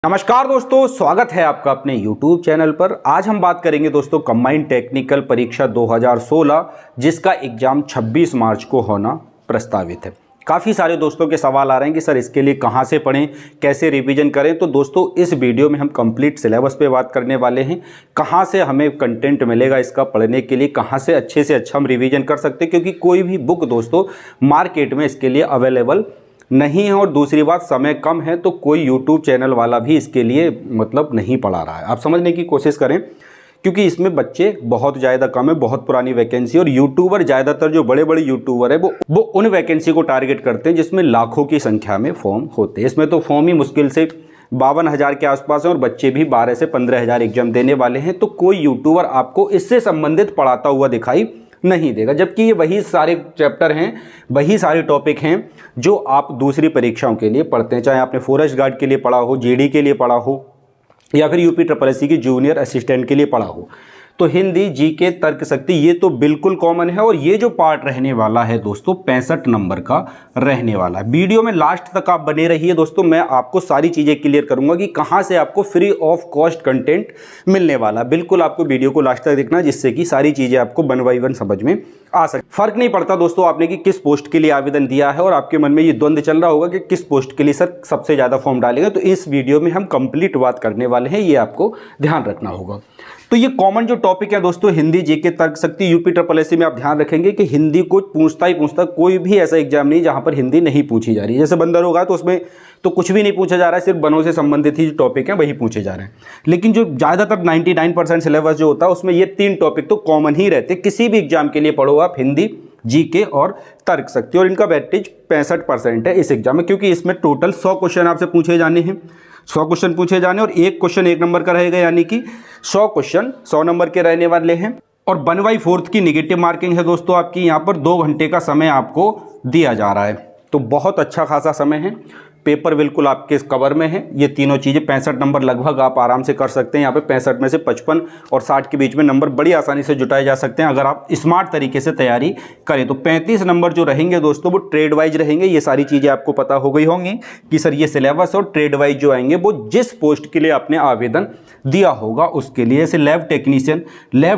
नमस्कार दोस्तों, स्वागत है आपका अपने YouTube चैनल पर। आज हम बात करेंगे दोस्तों कंबाइंड टेक्निकल परीक्षा 2016 जिसका एग्जाम 26 मार्च को होना प्रस्तावित है। काफ़ी सारे दोस्तों के सवाल आ रहे हैं कि सर इसके लिए कहाँ से पढ़ें, कैसे रिवीजन करें। तो दोस्तों इस वीडियो में हम कंप्लीट सिलेबस पे बात करने वाले हैं, कहाँ से हमें कंटेंट मिलेगा इसका पढ़ने के लिए, कहाँ से अच्छा हम रिवीजन कर सकते हैं, क्योंकि कोई भी बुक दोस्तों मार्केट में इसके लिए अवेलेबल नहीं है। और दूसरी बात, समय कम है तो कोई YouTube चैनल वाला भी इसके लिए नहीं पढ़ा रहा है। आप समझने की कोशिश करें, क्योंकि इसमें बच्चे बहुत ज़्यादा कम है, बहुत पुरानी वैकेंसी। और यूट्यूबर ज़्यादातर जो बड़े बड़े यूट्यूबर है वो उन वैकेंसी को टारगेट करते हैं जिसमें लाखों की संख्या में फॉर्म होते हैं। इसमें तो फॉर्म ही मुश्किल से 52,000 के आसपास है और बच्चे भी 12 से 15,000 एग्जाम देने वाले हैं। तो कोई यूट्यूबर आपको इससे संबंधित पढ़ाता हुआ दिखाई नहीं देगा, जबकि ये वही सारे चैप्टर हैं, वही सारे टॉपिक हैं जो आप दूसरी परीक्षाओं के लिए पढ़ते हैं। चाहे आपने फॉरेस्ट गार्ड के लिए पढ़ा हो, जीडी के लिए पढ़ा हो, या फिर UPSSC की जूनियर असिस्टेंट के लिए पढ़ा हो। तो हिंदी, जीके, तर्क शक्ति ये तो बिल्कुल कॉमन है। और ये जो पार्ट रहने वाला है दोस्तों 65 नंबर का रहने वाला है। वीडियो में लास्ट तक आप बने रहिए दोस्तों, मैं आपको सारी चीज़ें क्लियर करूंगा कि कहाँ से आपको फ्री ऑफ कॉस्ट कंटेंट मिलने वाला। बिल्कुल आपको वीडियो को लास्ट तक देखना, जिससे कि सारी चीज़ें आपको वन बाई वन समझ में आ सके। फर्क नहीं पड़ता दोस्तों आपने कि किस पोस्ट के लिए आवेदन दिया है, और आपके मन में ये द्वंद्व चल रहा होगा कि किस पोस्ट के लिए सर सबसे ज़्यादा फॉर्म डालेंगे। तो इस वीडियो में हम कंप्लीट बात करने वाले हैं, ये आपको ध्यान रखना होगा। तो ये कॉमन जो टॉपिक है दोस्तों, हिंदी, जीके, तर्क शक्ति, UPSSC में आप ध्यान रखेंगे कि हिंदी को पूछता ही पूछता, कोई भी ऐसा एग्जाम नहीं जहां पर हिंदी नहीं पूछी जा रही है। जैसे बंदर होगा तो उसमें तो कुछ भी नहीं पूछा जा रहा है, सिर्फ वनों से संबंधित ही जो टॉपिक है वही पूछे जा रहे हैं। लेकिन जो ज़्यादातर 99% सिलेबस जो होता है उसमें ये 3 टॉपिक तो कॉमन ही रहते हैं। किसी भी एग्जाम के लिए पढ़ो आप, हिंदी, जीके और तर्क शक्ति। और इनका वेटेज 65% है इस एग्जाम में, क्योंकि इसमें टोटल 100 क्वेश्चन आपसे पूछे जाने हैं। 100 क्वेश्चन पूछे जाने और एक क्वेश्चन 1 नंबर का रहेगा, यानी कि 100 क्वेश्चन 100 नंबर के रहने वाले हैं। और 1/4 की निगेटिव मार्किंग है दोस्तों आपकी। यहाँ पर 2 घंटे का समय आपको दिया जा रहा है, तो बहुत अच्छा खासा समय है। पेपर बिल्कुल आपके कवर में है। ये तीनों चीज़ें 65 नंबर लगभग आप आराम से कर सकते हैं। यहाँ पे 65 में से 55 और 60 के बीच में नंबर बड़ी आसानी से जुटाए जा सकते हैं अगर आप स्मार्ट तरीके से तैयारी करें। तो 35 नंबर जो रहेंगे दोस्तों वो ट्रेड वाइज रहेंगे। ये सारी चीज़ें आपको पता हो गई होंगी कि सर ये सिलेबस और ट्रेड वाइज जो आएंगे वो जिस पोस्ट के लिए आपने आवेदन दिया होगा उसके लिए। जैसे लैब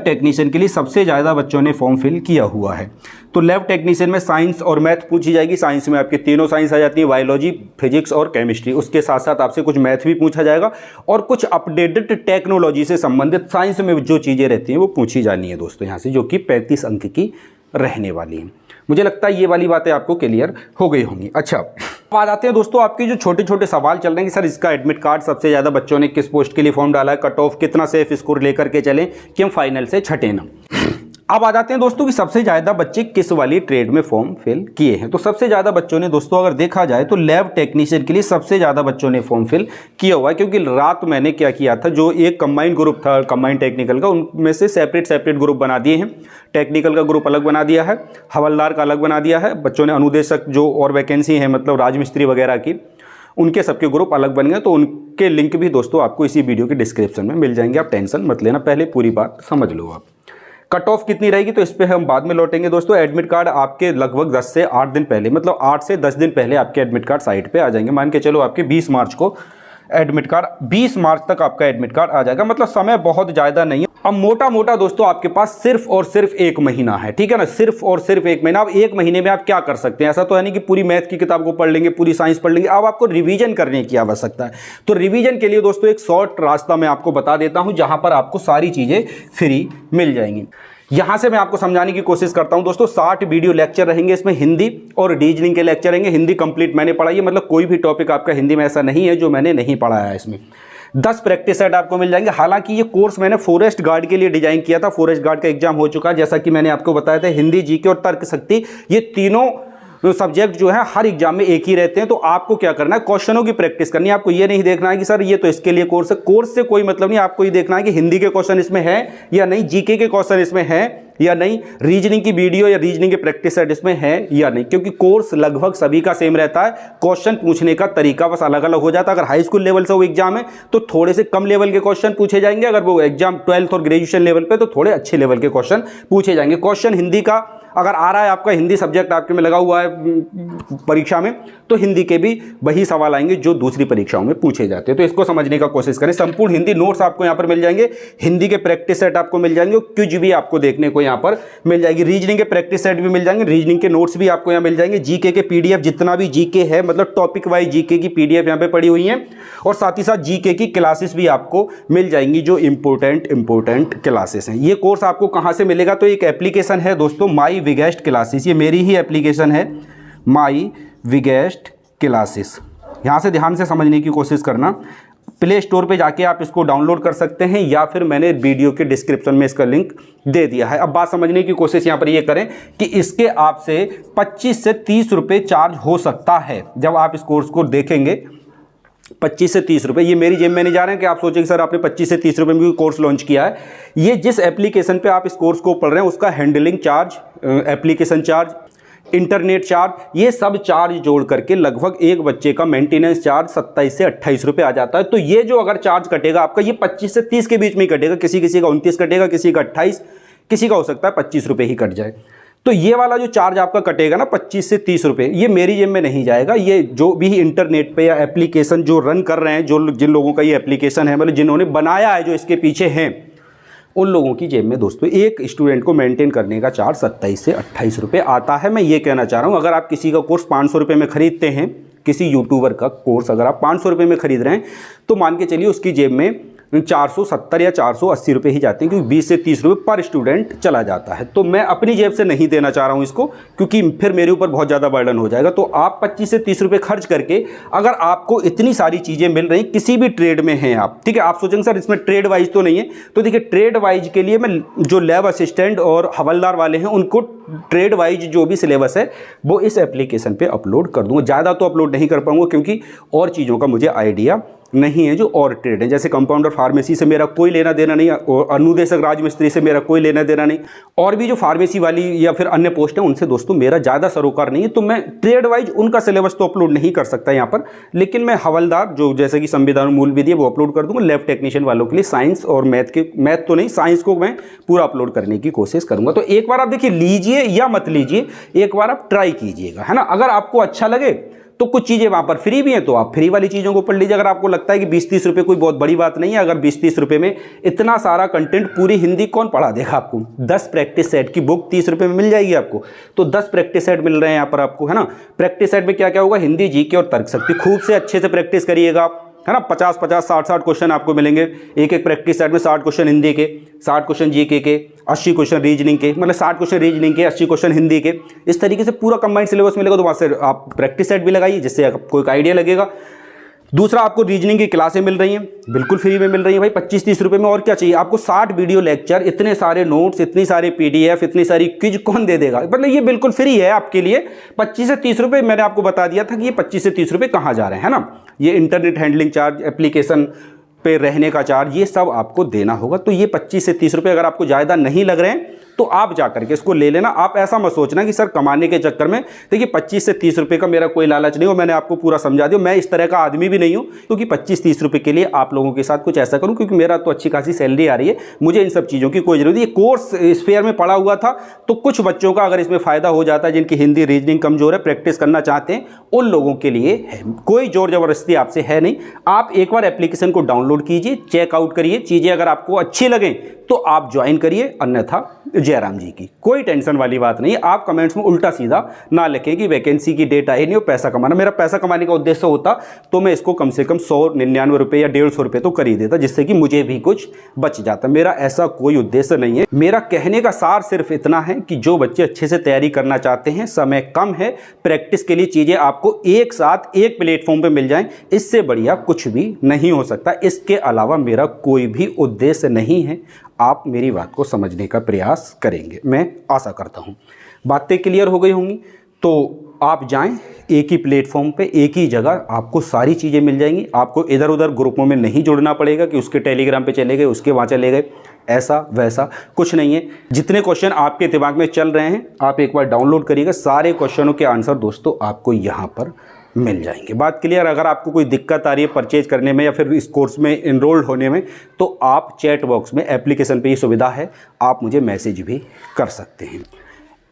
टेक्नीशियन के लिए सबसे ज़्यादा बच्चों ने फॉर्म फिल किया हुआ है। तो लैब टेक्नीशियन में साइंस और मैथ पूछी जाएगी। साइंस में आपके तीनों साइंस आ जाती है, बायोलॉजी, फिजिक्स और केमिस्ट्री। उसके साथ साथ आपसे कुछ मैथ भी पूछा जाएगा और कुछ अपडेटेड टेक्नोलॉजी से संबंधित साइंस में जो चीज़ें रहती हैं वो पूछी जानी है दोस्तों यहाँ से, जो कि 35 अंक की रहने वाली है। मुझे लगता है ये वाली बातें आपको क्लियर हो गई होंगी। अच्छा, अब आ जाते हैं दोस्तों आपके जो छोटे छोटे सवाल चल रहे हैं कि सर इसका एडमिट कार्ड सबसे ज़्यादा बच्चों ने किस पोस्ट के लिए फॉर्म डाला है, कट ऑफ कितना सेफ स्कोर लेकर के चलें कि हम फाइनल से छठे ना। अब आ जाते हैं दोस्तों कि सबसे ज़्यादा बच्चे किस वाली ट्रेड में फॉर्म फिल किए हैं। तो सबसे ज़्यादा बच्चों ने दोस्तों अगर देखा जाए तो लैब टेक्नीशियन के लिए सबसे ज़्यादा बच्चों ने फॉर्म फिल किया हुआ है। क्योंकि रात मैंने क्या किया था, जो एक कंबाइंड ग्रुप था कंबाइंड टेक्निकल का, उनमें से सेपरेट ग्रुप बना दिए हैं। टेक्निकल का ग्रुप अलग बना दिया है, हवलदार का अलग बना दिया है। बच्चों ने अनुदेशक जो और वैकेंसी है राजमिस्त्री वगैरह की, उनके सबके ग्रुप अलग बन गए। तो उनके लिंक भी दोस्तों आपको इसी वीडियो के डिस्क्रिप्शन में मिल जाएंगे, आप टेंशन मत लेना, पहले पूरी बात समझ लो आप। कट ऑफ कितनी रहेगी तो इस पर हम बाद में लौटेंगे दोस्तों। एडमिट कार्ड आपके लगभग 10 से 8 दिन पहले, 8 से 10 दिन पहले आपके एडमिट कार्ड साइट पे आ जाएंगे। मान के चलो आपके 20 मार्च को एडमिट कार्ड, 20 मार्च तक आपका एडमिट कार्ड आ जाएगा। समय बहुत ज़्यादा नहीं है। अब मोटा दोस्तों आपके पास सिर्फ और सिर्फ 1 महीना है, ठीक है ना, सिर्फ और सिर्फ 1 महीना। अब 1 महीने में आप क्या कर सकते हैं, ऐसा तो है नहीं कि पूरी मैथ की किताब को पढ़ लेंगे, पूरी साइंस पढ़ लेंगे। अब आपको रिवीजन करने की आवश्यकता है। तो रिवीजन के लिए दोस्तों एक शॉर्ट रास्ता मैं आपको बता देता हूं, जहां पर आपको सारी चीज़ें फ्री मिल जाएंगी। यहां से मैं आपको समझाने की कोशिश करता हूं दोस्तों। 60 वीडियो लेक्चर रहेंगे इसमें, हिंदी और रीजनिंग के लेक्चर रहेंगे। हिंदी कंप्लीट मैंने पढ़ाई है, कोई भी टॉपिक आपका हिंदी में ऐसा नहीं है जो मैंने नहीं पढ़ाया है। इसमें 10 प्रैक्टिस सेट आपको मिल जाएंगे। हालांकि ये कोर्स मैंने फॉरेस्ट गार्ड के लिए डिजाइन किया था। फॉरेस्ट गार्ड का एग्जाम हो चुका है, जैसा कि मैंने आपको बताया था। हिंदी, जीके और तर्क शक्ति ये तीनों सब्जेक्ट जो है हर एग्जाम में एक ही रहते हैं। तो आपको क्या करना है, क्वेश्चनों की प्रैक्टिस करनी है। आपको ये नहीं देखना है कि सर ये तो इसके लिए कोर्स है, कोर्स से कोई मतलब नहीं। आपको ये देखना है कि हिंदी के क्वेश्चन इसमें है या नहीं, जीके के क्वेश्चन इसमें है या नहीं, रीजनिंग की वीडियो या रीजनिंग के प्रैक्टिस सेट इसमें है या नहीं। क्योंकि कोर्स लगभग सभी का सेम रहता है, क्वेश्चन पूछने का तरीका बस अलग अलग हो जाता है। अगर हाई स्कूल लेवल से वो एग्जाम है तो थोड़े से कम लेवल के क्वेश्चन पूछे जाएंगे। अगर वो एग्जाम 12th और ग्रेजुएशन लेवल पे तो थोड़े अच्छे लेवल के क्वेश्चन पूछे जाएंगे। क्वेश्चन हिंदी का अगर आ रहा है आपका हिंदी सब्जेक्ट आपके में लगा हुआ है परीक्षा में, तो हिंदी के भी वही सवाल आएंगे जो दूसरी परीक्षाओं में पूछे जाते हैं। तो इसको समझने का कोशिश करें। संपूर्ण हिंदी नोट्स आपको यहाँ पर मिल जाएंगे, हिंदी के प्रैक्टिस सेट आपको मिल जाएंगे, क्विज भी आपको देखने को यहाँ पर मिल जाएगी, रीजनिंग के प्रैक्टिस सेट भी मिल जाएंगे, रीजनिंग के नोट्स भी आपको यहाँ मिल जाएंगे, जीके के पीडीएफ, जितना भी जीके है मतलब टॉपिक वाइज जीके की पीडीएफ यहाँ पे पड़ी हुई है, और साथ ही साथ जीके की क्लासेस भी आपको मिल जाएंगी जो इंपॉर्टेंट क्लासेस हैं। ये कोर्स आपको कहाँ से मिलेगा? तो एक एप्लीकेशन है दोस्तों, माई विगेस्ट क्लासेस, ये मेरी ही एप्लीकेशन है, माई विगेस्ट क्लासेस। यहाँ से ध्यान से समझने की कोशिश करना। प्ले स्टोर पे जाके आप इसको डाउनलोड कर सकते हैं, या फिर मैंने वीडियो के डिस्क्रिप्शन में इसका लिंक दे दिया है। अब बात समझने की कोशिश यहाँ पर ये करें कि इसके आपसे 25 से 30 रुपये चार्ज हो सकता है। जब आप इस कोर्स को देखेंगे 25 से 30 रुपये, ये मेरी जेब में नहीं जा रहे हैं कि आप सोचेंगे सर आपने 25 से 30 रुपये में कोर्स लॉन्च किया है। ये जिस एप्लीकेशन पे आप इस कोर्स को पढ़ रहे हैं उसका handling charge, application charge, internet charge, ये सब चार्ज जोड़ करके लगभग एक बच्चे का मेंटेनेंस चार्ज 27 से 28 रुपये आ जाता है। तो ये जो अगर चार्ज कटेगा आपका, ये 25 से 30 के बीच में ही कटेगा, किसी का 29 कटेगा, किसी का 28, किसी का हो सकता है 25 रुपये ही कट जाए। तो ये वाला जो चार्ज आपका कटेगा ना 25 से 30 रुपये, ये मेरी जेब में नहीं जाएगा। ये जो भी इंटरनेट पे या एप्लीकेशन जो रन कर रहे हैं, जो जिन लोगों का ये एप्लीकेशन है, मतलब जिन्होंने बनाया है, जो इसके पीछे हैं, उन लोगों की जेब में दोस्तों एक स्टूडेंट को मेंटेन करने का चार्ज 27 से 28 रुपये आता है। मैं ये कहना चाह रहा हूँ, अगर आप किसी का कोर्स 500 रुपये में खरीदते हैं, किसी यूट्यूबर का कोर्स अगर आप 500 रुपये में खरीद रहे हैं, तो मान के चलिए उसकी जेब में 470 या 480 रुपये ही जाते हैं, क्योंकि 20 से 30 रुपये पर स्टूडेंट चला जाता है। तो मैं अपनी जेब से नहीं देना चाह रहा हूँ इसको, क्योंकि फिर मेरे ऊपर बहुत ज़्यादा बर्डन हो जाएगा। तो आप 25 से 30 रुपये खर्च करके अगर आपको इतनी सारी चीज़ें मिल रही, किसी भी ट्रेड में हैं आप, ठीक है, आप सोचेंगे सर इसमें ट्रेड वाइज तो नहीं है, तो देखिए ट्रेड वाइज के लिए मैं जो लैब असिस्टेंट और हवलदार वाले हैं उनको ट्रेड वाइज जो भी सिलेबस है वो इस एप्लीकेशन पे अपलोड कर दूंगा। ज़्यादा तो अपलोड नहीं कर पाऊंगा क्योंकि और चीज़ों का मुझे आइडिया नहीं है जो और ट्रेड है। जैसे कंपाउंडर फार्मेसी से मेरा कोई लेना देना नहीं, और अनुदेशक राजमिस्त्री से मेरा कोई लेना देना नहीं, और भी जो फार्मेसी वाली या फिर अन्य पोस्ट है उनसे दोस्तों मेरा ज़्यादा सरोकार नहीं है। तो मैं ट्रेड वाइज उनका सिलेबस तो अपलोड नहीं कर सकता यहाँ पर, लेकिन मैं हवलदार जो जैसे कि संविधान मूल विधि है वो अपलोड कर दूंगा। लैब टेक्नीशियन वालों के लिए साइंस और मैथ तो नहीं, साइंस को मैं पूरा अपलोड करने की कोशिश करूँगा। तो एक बार आप देखिए, लीजिए या मत लीजिए, एक बार आप ट्राई कीजिएगा, है ना। अगर आपको अच्छा लगे तो कुछ चीज़ें वहाँ पर फ्री भी हैं, तो आप फ्री वाली चीज़ों को पढ़ लीजिए। अगर आपको लगता है कि 20-30 रुपये कोई बहुत बड़ी बात नहीं है, अगर 20-30 रुपये में इतना सारा कंटेंट, पूरी हिंदी कौन पढ़ा देगा आपको? 10 प्रैक्टिस सेट की बुक 30 रुपये में मिल जाएगी आपको, तो 10 प्रैक्टिस सेट मिल रहे हैं यहाँ पर आपको, है ना। प्रैक्टिस सेट में क्या क्या होगा? हिंदी, जीके और तर्क शक्ति, खूब से अच्छे से प्रैक्टिस करिएगा आप, है ना। 50-50, 60-60 क्वेश्चन आपको मिलेंगे एक एक प्रैक्टिस सेट में। 60 क्वेश्चन हिंदी के, 60 क्वेश्चन जीके के, 80 क्वेश्चन रीजनिंग के, मतलब 60 क्वेश्चन रीजनिंग के, 80 क्वेश्चन हिंदी के। इस तरीके से पूरा कंबाइंड सिलेबस मिलेगा। तो वहाँ से आप प्रैक्टिस सेट भी लगाइए, जिससे आपको एक आइडिया लगेगा। दूसरा, आपको रीजनिंग की क्लासें मिल रही हैं, बिल्कुल फ्री में मिल रही है भाई, 25-30 रुपये में। और क्या चाहिए आपको? 60 वीडियो लेक्चर, इतने सारे नोट्स, इतनी सारी पीडीएफ, इतनी सारी क्विज कौन दे देगा? मतलब ये बिल्कुल फ्री है आपके लिए। 25 से 30 रुपये मैंने आपको बता दिया था कि ये 25 से 30 रुपये कहाँ जा रहे हैं, है ना। ये इंटरनेट हैंडलिंग चार्ज, एप्लीकेशन पे रहने का चार्ज, ये सब आपको देना होगा। तो ये 25 से 30 रुपये अगर आपको ज़्यादा नहीं लग रहे हैं तो आप जा करके इसको ले लेना। आप ऐसा मत सोचना कि सर कमाने के चक्कर में, देखिए 25 से 30 रुपये का मेरा कोई लालच नहीं हो, मैंने आपको पूरा समझा दिया। मैं इस तरह का आदमी भी नहीं हूँ क्योंकि 25-30 रुपये के लिए आप लोगों के साथ कुछ ऐसा करूँ, क्योंकि मेरा तो अच्छी खासी सैलरी आ रही है, मुझे इन सब चीज़ों की कोई जरूरत नहीं। ये कोर्स इस फेयर में पड़ा हुआ था, तो कुछ बच्चों का अगर इसमें फ़ायदा हो जाता है, जिनकी हिंदी रीजनिंग कमज़ोर है, प्रैक्टिस करना चाहते हैं, उन लोगों के लिए है। कोई जोर ज़बरदस्ती आपसे है नहीं। आप एक बार एप्लीकेशन को डाउनलोड कीजिए, चेकआउट करिए, चीज़ें अगर आपको अच्छी लगें तो आप ज्वाइन करिए, अन्यथा जयराम जी की। कोई टेंशन वाली बात नहीं है। आप कमेंट्स में उल्टा सीधा ना लिखें कि वैकेंसी की डेट आई नहीं और पैसा कमाना। मेरा पैसा कमाने का उद्देश्य होता तो मैं इसको कम से कम 199 रुपये या 150 रुपये तो कर ही देता, जिससे कि मुझे भी कुछ बच जाता। मेरा ऐसा कोई उद्देश्य नहीं है। मेरा कहने का सार सिर्फ इतना है कि जो बच्चे अच्छे से तैयारी करना चाहते हैं, समय कम है, प्रैक्टिस के लिए चीज़ें आपको एक साथ एक प्लेटफॉर्म पर मिल जाएं, इससे बढ़िया कुछ भी नहीं हो सकता। इसके अलावा मेरा कोई भी उद्देश्य नहीं है। आप मेरी बात को समझने का प्रयास करेंगे, मैं आशा करता हूँ। बातें क्लियर हो गई होंगी। तो आप जाएं एक ही प्लेटफॉर्म पे, एक ही जगह आपको सारी चीज़ें मिल जाएंगी। आपको इधर उधर ग्रुपों में नहीं जुड़ना पड़ेगा कि उसके टेलीग्राम पे चले गए, उसके वहाँ चले गए, ऐसा वैसा कुछ नहीं है। जितने क्वेश्चन आपके दिमाग में चल रहे हैं आप एक बार डाउनलोड करिएगा, सारे क्वेश्चनों के आंसर दोस्तों आपको यहाँ पर मिल जाएंगे। बात क्लियर। अगर आपको कोई दिक्कत आ रही है परचेज करने में या फिर इस कोर्स में इनरोल्ड होने में, तो आप चैट बॉक्स में एप्लीकेशन पे ये सुविधा है, आप मुझे मैसेज भी कर सकते हैं।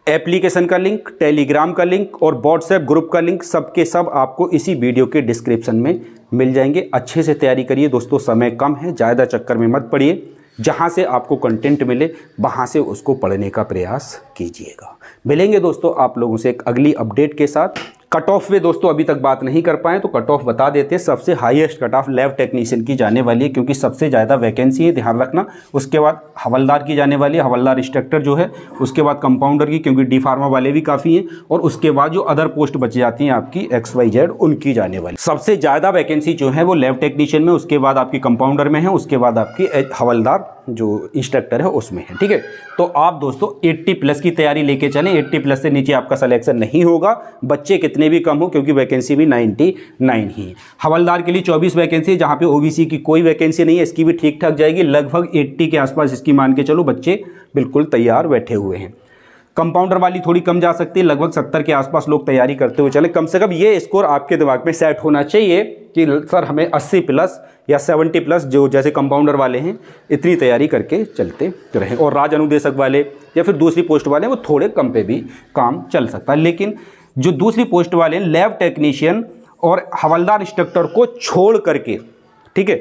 एप्लीकेशन का लिंक, टेलीग्राम का लिंक और व्हाट्सएप ग्रुप का लिंक सबके सब आपको इसी वीडियो के डिस्क्रिप्शन में मिल जाएंगे। अच्छे से तैयारी करिए दोस्तों, समय कम है, ज़्यादा चक्कर में मत पड़िए। जहाँ से आपको कंटेंट मिले वहाँ से उसको पढ़ने का प्रयास कीजिएगा। मिलेंगे दोस्तों आप लोगों से एक अगली अपडेट के साथ। कट ऑफ पे दोस्तों अभी तक बात नहीं कर पाए तो कट ऑफ बता देते हैं। सबसे highest cut off lab technician की जाने वाली है क्योंकि सबसे ज़्यादा वैकेंसी है, ध्यान रखना। उसके बाद हवलदार की जाने वाली है, हवलदार इंस्ट्रक्टर जो है। उसके बाद कंपाउंडर की, क्योंकि डी फार्मा वाले भी काफ़ी हैं। और उसके बाद जो अदर पोस्ट बच जाती हैं आपकी XYZ, उनकी जाने वाली। सबसे ज़्यादा वैकेंसी जो है वो लैब टेक्नीशियन में, उसके बाद आपकी कंपाउंडर में है, उसके बाद आपकी हवलदार जो इंस्ट्रक्टर है उसमें है। ठीक है, तो आप दोस्तों 80+ की तैयारी लेके चलें। 80+ से नीचे आपका सिलेक्शन नहीं होगा, बच्चे कितने भी कम हो, क्योंकि वैकेंसी भी 99 ही है। हवलदार के लिए 24 वैकेंसी है, जहां पे OBC की कोई वैकेंसी नहीं है। इसकी भी ठीक ठाक जाएगी, लगभग 80 के आसपास इसकी मान के चलो, बच्चे बिल्कुल तैयार बैठे हुए हैं। कंपाउंडर वाली थोड़ी कम जा सकती है, लगभग 70 के आसपास लोग तैयारी करते हुए चले। कम से कम ये स्कोर आपके दिमाग में सेट होना चाहिए कि सर हमें 80+ या 70+, जो जैसे कंपाउंडर वाले हैं, इतनी तैयारी करके चलते रहें। और राज अनुदेशक वाले या फिर दूसरी पोस्ट वाले वो थोड़े कम पे भी काम चल सकता है। लेकिन जो दूसरी पोस्ट वाले हैं, लैब टेक्नीशियन और हवलदार इंस्ट्रक्टर को छोड़ करके, ठीक है,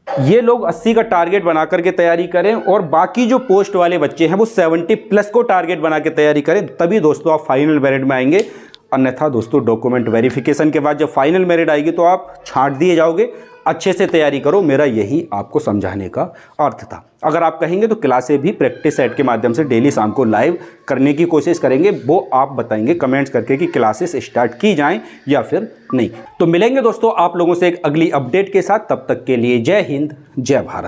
ये लोग 80 का टारगेट बना करके तैयारी करें। और बाकी जो पोस्ट वाले बच्चे हैं वो 70+ को टारगेट बना के तैयारी करें, तभी दोस्तों आप फाइनल मेरिट में आएंगे। अन्यथा दोस्तों डॉक्यूमेंट वेरिफिकेशन के बाद जब फाइनल मेरिट आएगी तो आप छांट दिए जाओगे। अच्छे से तैयारी करो, मेरा यही आपको समझाने का अर्थ था। अगर आप कहेंगे तो क्लासें भी प्रैक्टिस सेट के माध्यम से डेली शाम को लाइव करने की कोशिश करेंगे। वो आप बताएंगे कमेंट्स करके कि क्लासेस स्टार्ट की जाएं या फिर नहीं। तो मिलेंगे दोस्तों आप लोगों से एक अगली अपडेट के साथ। तब तक के लिए जय हिंद, जय भारत।